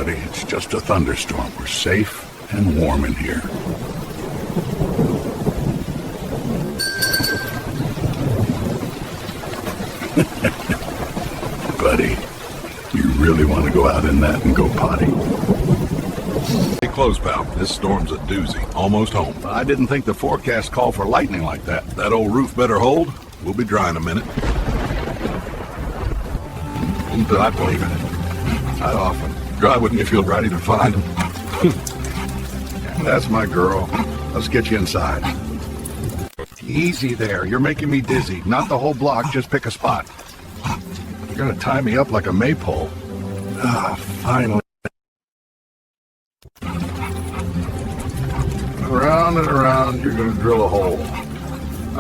buddy. It's just a thunderstorm. We're safe and warm in here. Buddy, you really want to go out in that and go potty? Hey, close, pal. This storm's a doozy. Almost home. I didn't think the forecast called for lightning like that. That old roof better hold. We'll be dry in a minute. But I believe in it. I'd often. Dry wouldn't you feel ready to find him? That's my girl. Let's get you inside. Easy there. You're making me dizzy. Not the whole block. Just pick a spot. You're gonna tie me up like a maypole. Ah, finally. Around and around, you're gonna drill a hole.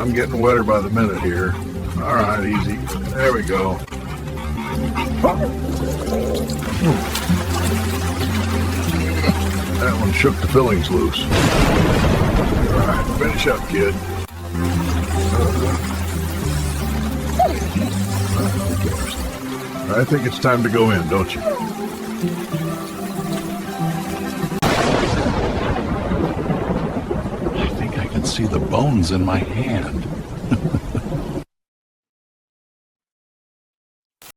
I'm getting wetter by the minute here. All right, easy. There we go. That one shook the fillings loose. All right, finish up, kid. Who cares? I think it's time to go in, don't you? I think I can see the bones in my hand.